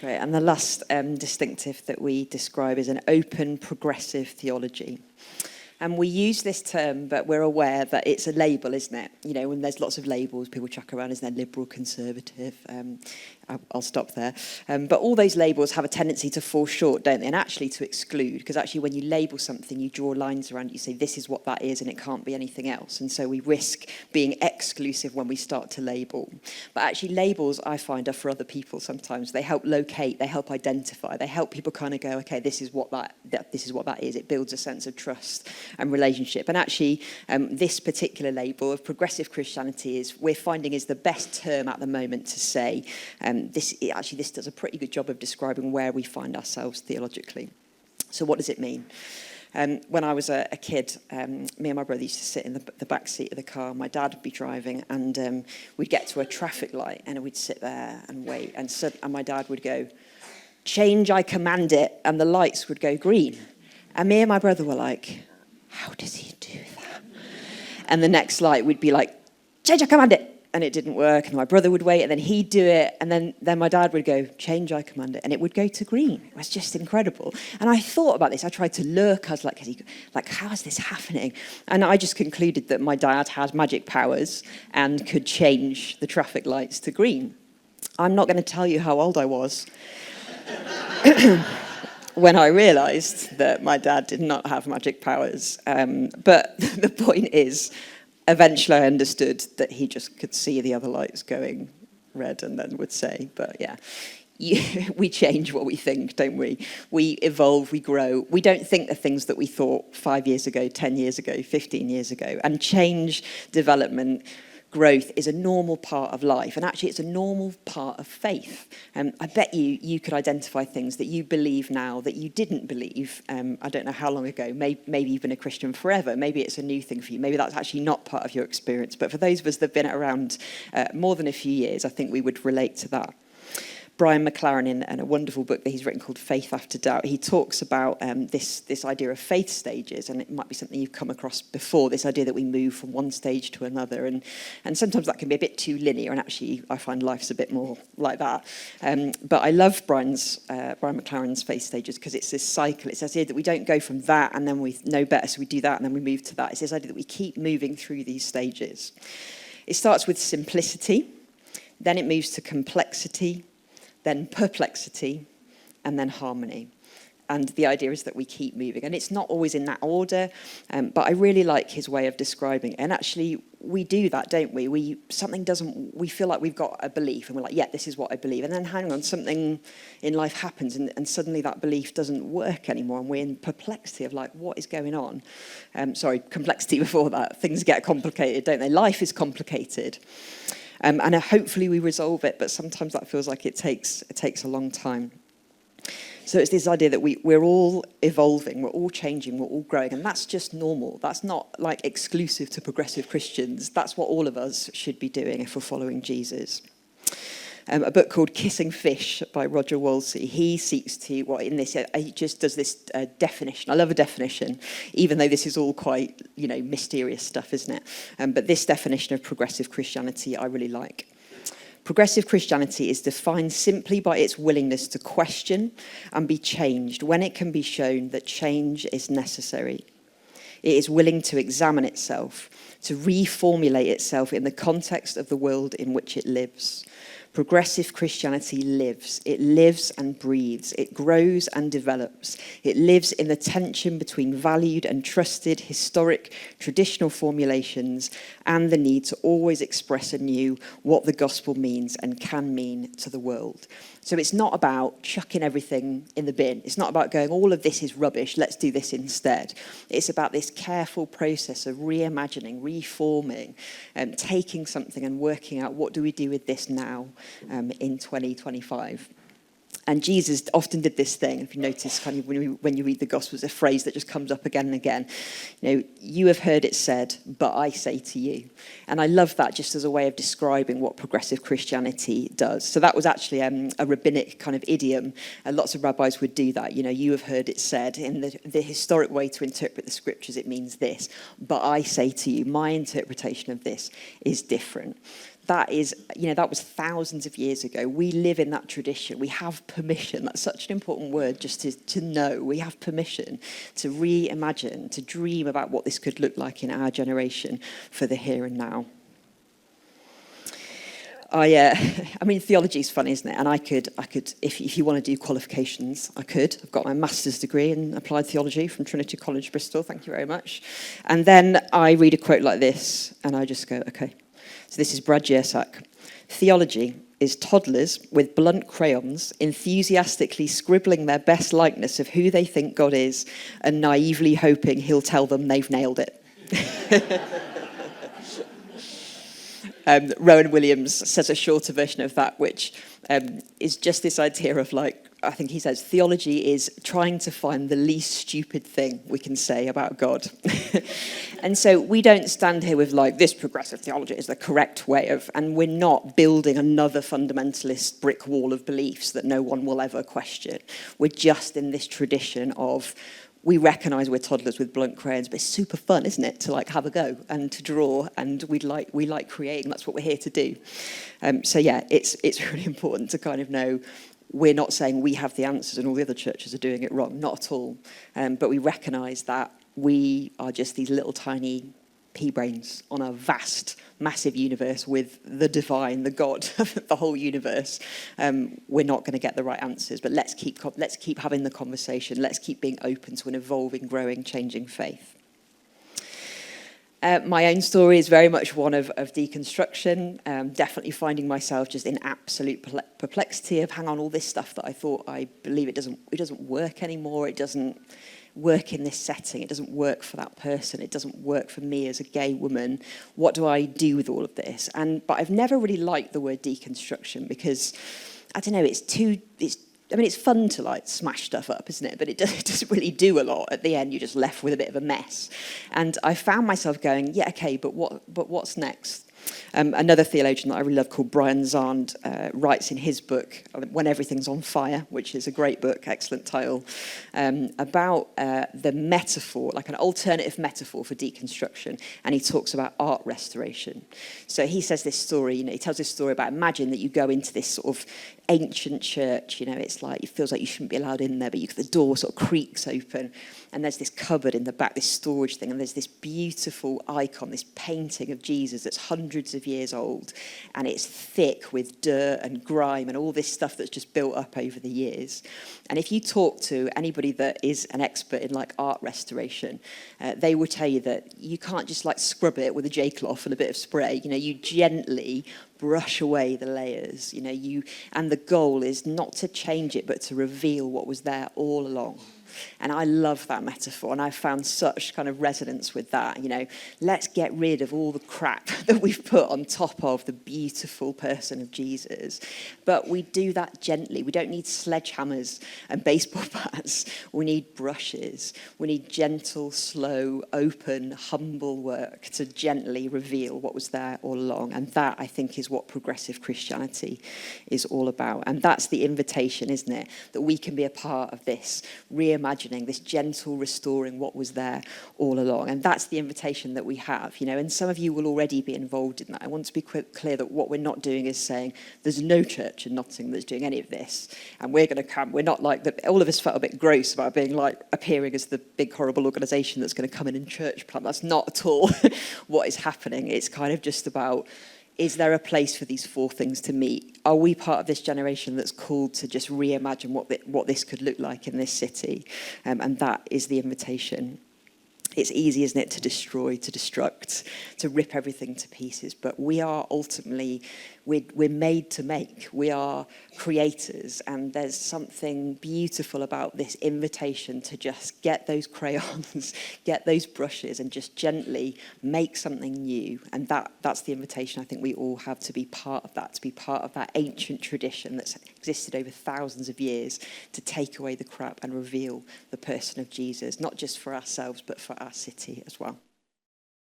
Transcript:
Great. And the last distinctive that we describe is an open, progressive theology. And we use this term, but we're aware that it's a label, isn't it? You know, when there's lots of labels, people chuck around, isn't there, liberal, conservative? I'll stop there. But all those labels have a tendency to fall short, don't they? And actually to exclude, because actually when you label something, you draw lines around it, you say, this is what that is, and it can't be anything else. And so we risk being exclusive when we start to label. But actually labels, I find, are for other people sometimes. They help locate, they help identify, they help people kind of go, okay, this is what that is. It builds a sense of trust and relationship. And actually, this particular label of progressive Christianity we're finding is the best term at the moment to say, this does a pretty good job of describing where we find ourselves theologically. So what does it mean? When I was a kid, me and my brother used to sit in the back seat of the car. My dad would be driving, and we'd get to a traffic light, and we'd sit there and wait. And my dad would go, "Change, I command it," and the lights would go green. And me and my brother were like, how does he do that? And the next light would be like, "Change, I command it." And it didn't work. And my brother would wait, and then he'd do it. And then my dad would go, "Change, I command it." And it would go to green. It was just incredible. And I thought about this. I tried to look. I was like, how is this happening? And I just concluded that my dad had magic powers and could change the traffic lights to green. I'm not going to tell you how old I was when I realised that my dad did not have magic powers. But the point is, eventually I understood that he just could see the other lights going red and then would say, but yeah, we change what we think, don't we? We evolve, we grow. We don't think the things that we thought 5 years ago, 10 years ago, 15 years ago. And change, development, growth is a normal part of life, and actually it's a normal part of faith. I bet you could identify things that you believe now that you didn't believe, I don't know how long ago, maybe you've been a Christian forever, maybe it's a new thing for you, maybe that's actually not part of your experience, but for those of us that have been around more than a few years, I think we would relate to that. Brian McLaren, in a wonderful book that he's written called Faith After Doubt, he talks about this idea of faith stages, and it might be something you've come across before, this idea that we move from one stage to another, and sometimes that can be a bit too linear, and actually I find life's a bit more like that. But I love Brian McLaren's faith stages because it's this cycle. It's this idea that we don't go from that and then we know better, so we do that and then we move to that. It's this idea that we keep moving through these stages. It starts with simplicity, then it moves to complexity, then perplexity, and then harmony. And the idea is that we keep moving. And it's not always in that order, but I really like his way of describing it. And actually, we do that, don't we? We feel like we've got a belief, and we're like, yeah, this is what I believe. And then hang on, something in life happens, and suddenly that belief doesn't work anymore, and we're in perplexity of like, what is going on? Complexity before that. Things get complicated, don't they? Life is complicated. And hopefully we resolve it, but sometimes that feels like it takes a long time. So it's this idea that we're all evolving, we're all changing, we're all growing, and that's just normal. That's not like exclusive to progressive Christians. That's what all of us should be doing if we're following Jesus. A book called Kissing Fish by Roger Wolsey. He seeks to, he just does this definition. I love a definition, even though this is all quite, mysterious stuff, isn't it? But this definition of progressive Christianity I really like. Progressive Christianity is defined simply by its willingness to question and be changed when it can be shown that change is necessary. It is willing to examine itself, to reformulate itself in the context of the world in which it lives. Progressive Christianity lives. It lives and breathes. It grows and develops. It lives in the tension between valued and trusted historic traditional formulations and the need to always express anew what the gospel means and can mean to the world. So it's not about chucking everything in the bin. It's not about going, all of this is rubbish, let's do this instead. It's about this careful process of reimagining, reforming, taking something and working out what do we do with this now in 2025. And Jesus often did this thing. If you notice, kind of when you read the Gospels, a phrase that just comes up again and again. You have heard it said, but I say to you. And I love that just as a way of describing what progressive Christianity does. So that was actually a rabbinic kind of idiom. Lots of rabbis would do that. You have heard it said. In the historic way to interpret the scriptures, it means this. But I say to you, my interpretation of this is different. that is, that was thousands of years ago. We live in that tradition. We have permission. That's such an important word, just to know. We have permission to reimagine, to dream about what this could look like in our generation for the here and now. Theology is fun, isn't it? And I could, if you want to do qualifications, I could. I've got my master's degree in applied theology from Trinity College, Bristol. Thank you very much. And then I read a quote like this, and I just go, okay. So this is Brad Jersak. Theology is toddlers with blunt crayons enthusiastically scribbling their best likeness of who they think God is and naively hoping he'll tell them they've nailed it. Rowan Williams says a shorter version of that, which is just this idea of, I think he says, theology is trying to find the least stupid thing we can say about God. And so we don't stand here with this progressive theology is the correct way of, and we're not building another fundamentalist brick wall of beliefs that no one will ever question. We're just in this tradition of, we recognise we're toddlers with blunt crayons, but it's super fun, isn't it, to have a go and to draw, and we like creating. That's what we're here to do. It's really important to kind of know we're not saying we have the answers and all the other churches are doing it wrong, not at all. But we recognise that we are just these little tiny pea brains on a vast, massive universe with the divine, the God of the whole universe. We're not going to get the right answers, but let's keep having the conversation. Let's keep being open to an evolving, growing, changing faith. My own story is very much one of deconstruction, definitely finding myself just in absolute perplexity of, hang on, all this stuff that I thought I believe it doesn't work anymore. It doesn't work in this setting. It doesn't work for that person. It doesn't work for me as a gay woman. What do I do with all of this? But I've never really liked the word deconstruction because, I don't know, it's fun to smash stuff up, isn't it? But it doesn't really do a lot. At the end, you're just left with a bit of a mess. And I found myself going, yeah, okay, but what's next? Another theologian that I really love called Brian Zahnd writes in his book, When Everything's on Fire, which is a great book, excellent title, about the metaphor, an alternative metaphor for deconstruction. And he talks about art restoration. So he says this story, he tells this story about, imagine that you go into this sort of ancient church, it feels like you shouldn't be allowed in there, but the door sort of creaks open. And there's this cupboard in the back, this storage thing, and there's this beautiful icon, this painting of Jesus that's hundreds of years old, and it's thick with dirt and grime and all this stuff that's just built up over the years. And if you talk to anybody that is an expert in art restoration, they will tell you that you can't just scrub it with a J-cloth and a bit of spray. You gently brush away the layers, and the goal is not to change it, but to reveal what was there all along. And I love that metaphor, and I've found such kind of resonance with that. Let's get rid of all the crap that we've put on top of the beautiful person of Jesus. But we do that gently. We don't need sledgehammers and baseball bats. We need brushes. We need gentle, slow, open, humble work to gently reveal what was there all along. And that, I think, is what progressive Christianity is all about. And that's the invitation, isn't it? That we can be a part of this reimagining, this gentle restoring what was there all along. And that's the invitation that we have, and some of you will already be involved in that. I want to be clear that what we're not doing is saying there's no church in Nottingham that's doing any of this, and we're going to come. We're not that. All of us felt a bit gross about being appearing as the big horrible organisation that's going to come in and church plant. That's not at all what is happening. It's kind of just about, is there a place for these four things to meet? Are we part of this generation that's called to just reimagine what this could look like in this city? And that is the invitation. It's easy, isn't it, to destroy, to destruct, to rip everything to pieces. But we are ultimately, we're made to make. We are creators. And there's something beautiful about this invitation to just get those crayons, get those brushes, and just gently make something new. And that's the invitation I think we all have, to be part of that ancient tradition that's existed over thousands of years, to take away the crap and reveal the person of Jesus, not just for ourselves, but for our city as well.